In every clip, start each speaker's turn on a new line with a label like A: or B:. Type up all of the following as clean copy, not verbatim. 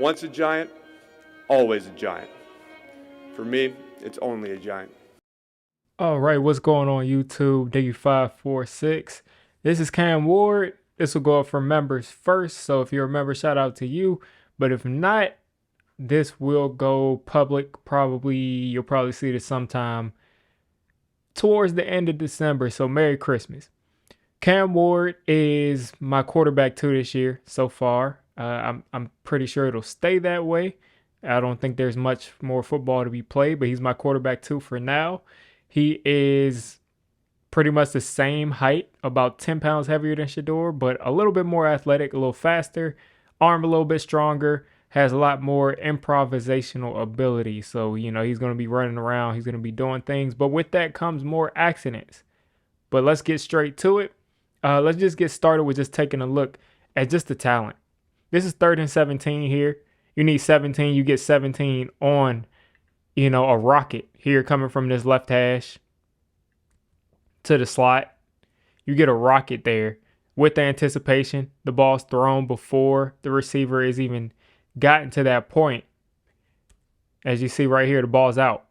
A: Once a giant, always a giant. For me, it's only a giant.
B: All right, what's going on YouTube? W546. This is Cam Ward. This will go up for members first. So if you're a member, shout out to you. But if not, this will go public. You'll probably see this sometime towards the end of December. So Merry Christmas. Cam Ward is my quarterback 2 this year so far. I'm pretty sure it'll stay that way. I don't think there's much more football to be played, but he's my quarterback 2 for now. He is pretty much the same height, about 10 pounds heavier than Shador, but a little bit more athletic, a little faster, arm a little bit stronger, has a lot more improvisational ability. So, he's going to be running around, he's going to be doing things, but with that comes more accidents. But let's get straight to it. Let's just get started with just taking a look at just the talent. This is 3rd and 17 here. You need 17, you get 17 on a rocket here coming from this left hash to the slot. You get a rocket there with the anticipation. The ball's thrown before the receiver is even gotten to that point. As you see right here, the ball's out.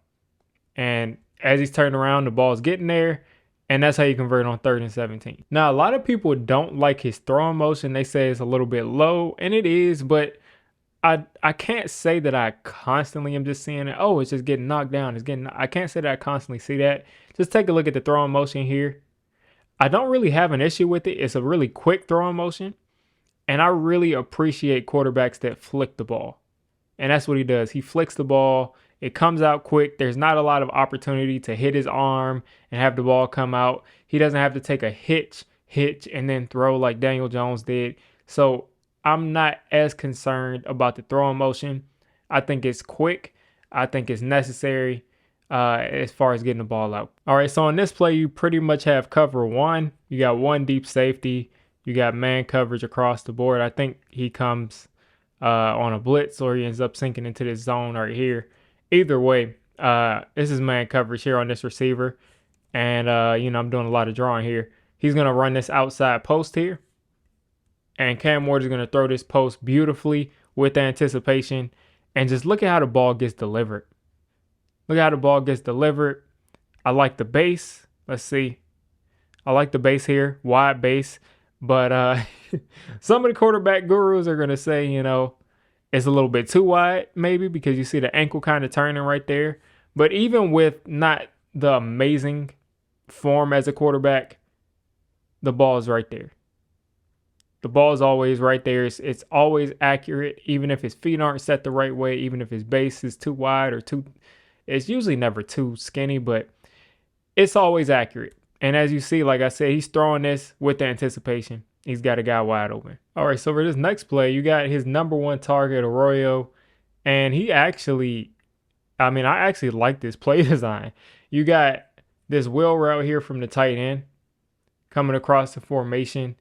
B: And as he's turning around, the ball's getting there. And that's how you convert on 3rd and 17. Now, a lot of people don't like his throwing motion. They say it's a little bit low, and it is, but I can't say that I constantly am just seeing it. Oh, it's just getting knocked down. I can't say that I constantly see that. Just take a look at the throwing motion here. I don't really have an issue with it. It's a really quick throwing motion. And I really appreciate quarterbacks that flick the ball. And that's what he does. He flicks the ball. It comes out quick. There's not a lot of opportunity to hit his arm and have the ball come out. He doesn't have to take a hitch, and then throw like Daniel Jones did. So I'm not as concerned about the throwing motion. I think it's quick. I think it's necessary as far as getting the ball out. All right, so on this play, you pretty much have cover one. You got one deep safety. You got man coverage across the board. I think he comes on a blitz or he ends up sinking into this zone right here. Either way, this is man coverage here on this receiver. And, I'm doing a lot of drawing here. He's going to run this outside post here. And Cam Ward is going to throw this post beautifully with anticipation. And just look at how the ball gets delivered. Look at how the ball gets delivered. I like the base. Let's see. I like the base here. Wide base. But some of the quarterback gurus are going to say, it's a little bit too wide maybe because you see the ankle kind of turning right there. But even with not the amazing form as a quarterback, the ball is right there. The ball is always right there. It's always accurate, even if his feet aren't set the right way, even if his base is too wide or it's usually never too skinny, but it's always accurate. And as you see, like I said, he's throwing this with the anticipation. He's got a guy wide open. All right, so for this next play, you got his number one target, Arroyo, and I actually like this play design. You got this wheel route here from the tight end coming across the formation.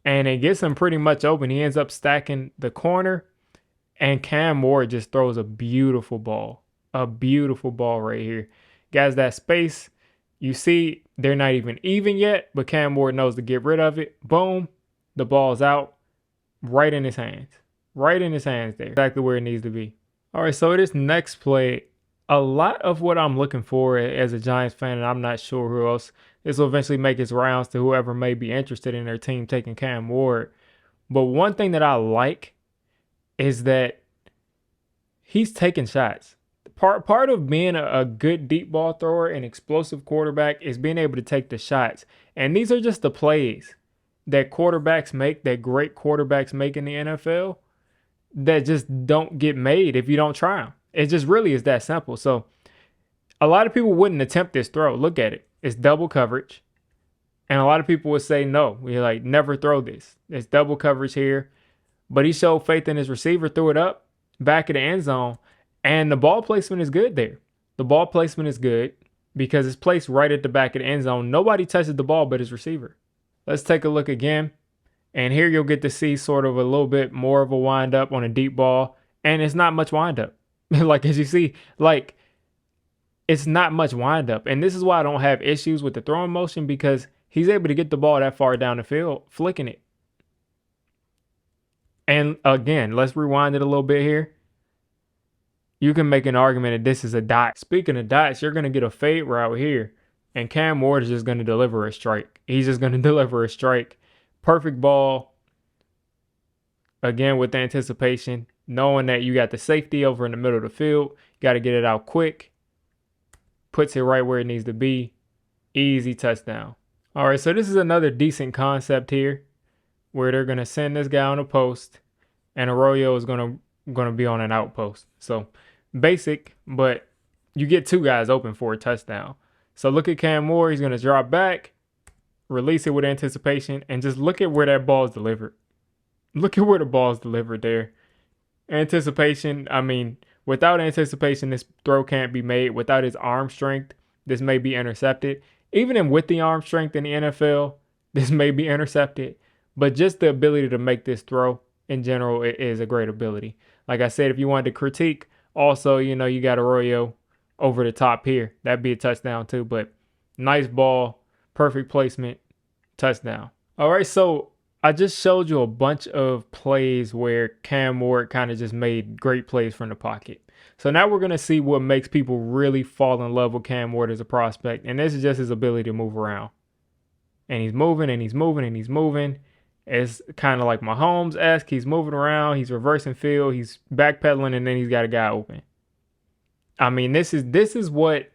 B: And it gets him pretty much open. He ends up stacking the corner. And Cam Ward just throws a beautiful ball. A beautiful ball right here. Guys, that space, you see they're not even yet. But Cam Ward knows to get rid of it. Boom. The ball's out. Right in his hands. Right in his hands there. Exactly where it needs to be. All right, so this next play, a lot of what I'm looking for as a Giants fan, and I'm not sure who else, this will eventually make its rounds to whoever may be interested in their team taking Cam Ward. But one thing that I like is that he's taking shots. Part of being a good deep ball thrower and explosive quarterback is being able to take the shots. And these are just the plays that quarterbacks make, that great quarterbacks make in the NFL, that just don't get made if you don't try them. It just really is that simple. So a lot of people wouldn't attempt this throw. Look at it. It's double coverage. And a lot of people would say, no, we're never throw this. It's double coverage here. But he showed faith in his receiver, threw it up, back of the end zone. And the ball placement is good there. The ball placement is good because it's placed right at the back of the end zone. Nobody touches the ball but his receiver. Let's take a look again. And here you'll get to see sort of a little bit more of a wind up on a deep ball. And it's not much wind up. As you see, it's not much windup. And this is why I don't have issues with the throwing motion, because he's able to get the ball that far down the field, flicking it. And again, let's rewind it a little bit here. You can make an argument that this is a dot. Speaking of dots, you're going to get a fade route here. And Cam Ward is just going to deliver a strike. He's just going to deliver a strike. Perfect ball. Again, with the anticipation, knowing that you got the safety over in the middle of the field. You got to get it out quick. Puts it right where it needs to be. Easy touchdown. All right, so this is another decent concept here where they're going to send this guy on a post and Arroyo is going to be on an outpost. So basic, but you get two guys open for a touchdown. So look at Cam Moore. He's going to drop back, release it with anticipation, and just look at where that ball is delivered. Look at where the ball is delivered there. Anticipation, I mean, without anticipation, this throw can't be made. Without his arm strength, this may be intercepted. Even with the arm strength in the NFL, this may be intercepted. But just the ability to make this throw in general is a great ability. Like I said, if you wanted to critique, also, you got Arroyo over the top here. That'd be a touchdown too. But nice ball, perfect placement, touchdown. All right, so I just showed you a bunch of plays where Cam Ward kind of just made great plays from the pocket. So now we're going to see what makes people really fall in love with Cam Ward as a prospect. And this is just his ability to move around. And he's moving and he's moving and he's moving. It's kind of like Mahomes-esque. He's moving around. He's reversing field. He's backpedaling, and then he's got a guy open. I mean, this is what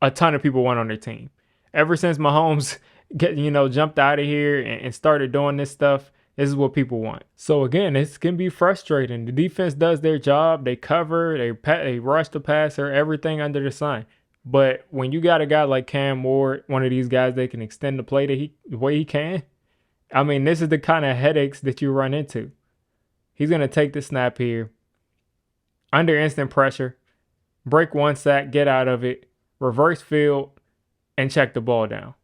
B: a ton of people want on their team. Ever since Mahomes jumped out of here and started doing this stuff, this is what people want. So again, this can be frustrating. The defense does their job. They cover, they rush the passer, everything under the sun. But when you got a guy like Cam Ward, one of these guys that can extend the play the way he can, I mean, this is the kind of headaches that you run into. He's going to take the snap here, under instant pressure, break one sack, get out of it, reverse field, and check the ball down.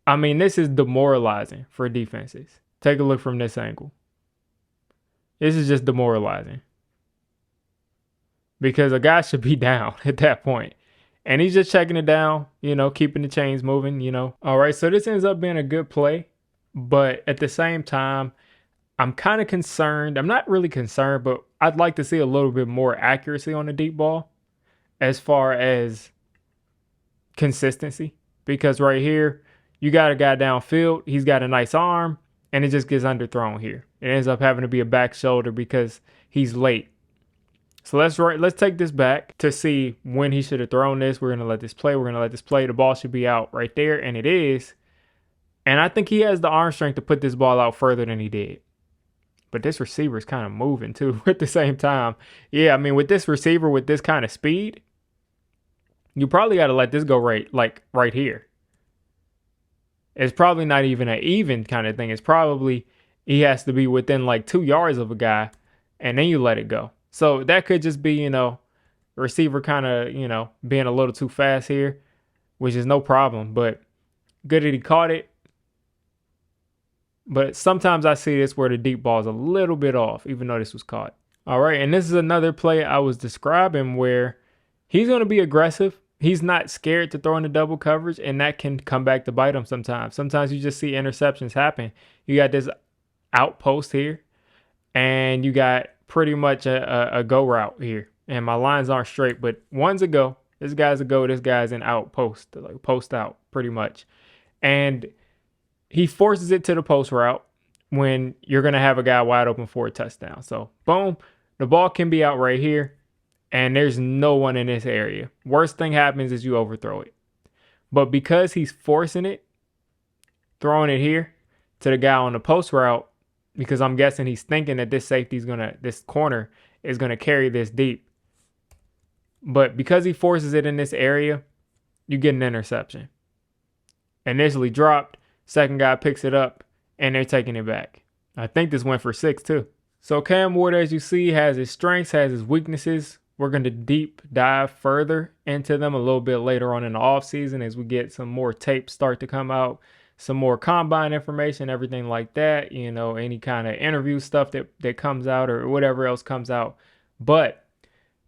B: I mean, this is demoralizing for defenses. Take a look from this angle. This is just demoralizing. Because a guy should be down at that point. And he's just checking it down, keeping the chains moving, All right, so this ends up being a good play. But at the same time, I'm kind of concerned. I'm not really concerned, but I'd like to see a little bit more accuracy on the deep ball as far as consistency. Because right here, you got a guy downfield. He's got a nice arm, and it just gets underthrown here. It ends up having to be a back shoulder because he's late. So let's take this back to see when he should have thrown this. We're going to let this play. The ball should be out right there, and it is. And I think he has the arm strength to put this ball out further than he did. But this receiver is kind of moving too at the same time. Yeah, I mean, with this receiver with this kind of speed, you probably got to let this go right here. It's probably not even an even kind of thing. It's probably he has to be within like 2 yards of a guy, and then you let it go. So that could just be, receiver kind of, being a little too fast here, which is no problem. But good that he caught it. But sometimes I see this where the deep ball is a little bit off, even though this was caught. All right, and this is another play I was describing where he's going to be aggressive. He's not scared to throw into double coverage, and that can come back to bite him sometimes. Sometimes you just see interceptions happen. You got this outpost here, and you got pretty much a go route here. And my lines aren't straight, but one's a go. This guy's a go. This guy's an outpost, like post out pretty much. And he forces it to the post route when you're going to have a guy wide open for a touchdown. So, boom, the ball can be out right here, and there's no one in this area. Worst thing happens is you overthrow it. But because he's forcing it, throwing it here to the guy on the post route, because I'm guessing he's thinking that this corner is going to carry this deep. But because he forces it in this area, you get an interception. Initially dropped. Second guy picks it up, and they're taking it back. I think this went for 6 too. So Cam Ward, as you see, has his strengths, has his weaknesses. We're going to deep dive further into them a little bit later on in the offseason as we get some more tape start to come out, some more combine information, everything like that, any kind of interview stuff that comes out or whatever else comes out. But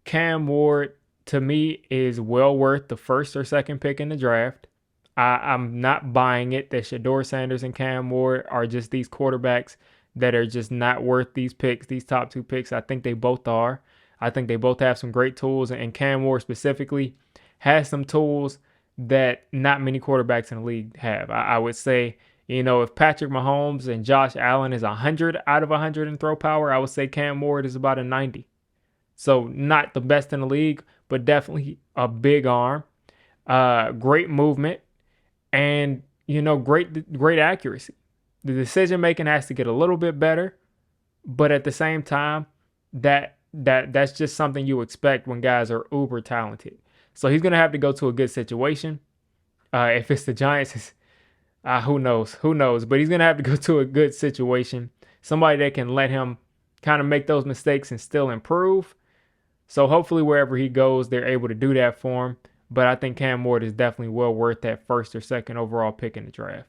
B: Cam Ward, to me, is well worth the first or second pick in the draft. I'm not buying it that Shedeur Sanders and Cam Ward are just these quarterbacks that are just not worth these picks, these top 2 picks. I think they both are. I think they both have some great tools, and Cam Ward specifically has some tools that not many quarterbacks in the league have. I would say, if Patrick Mahomes and Josh Allen is 100 out of 100 in throw power, I would say Cam Ward is about a 90. So not the best in the league, but definitely a big arm, great movement, and great accuracy. The decision making has to get a little bit better, but at the same time, that's just something you expect when guys are uber talented. So he's gonna have to go to a good situation. If it's the Giants, who knows? Who knows? But he's gonna have to go to a good situation, somebody that can let him kind of make those mistakes and still improve. So hopefully wherever he goes, they're able to do that for him. But I think Cam Ward is definitely well worth that first or second overall pick in the draft.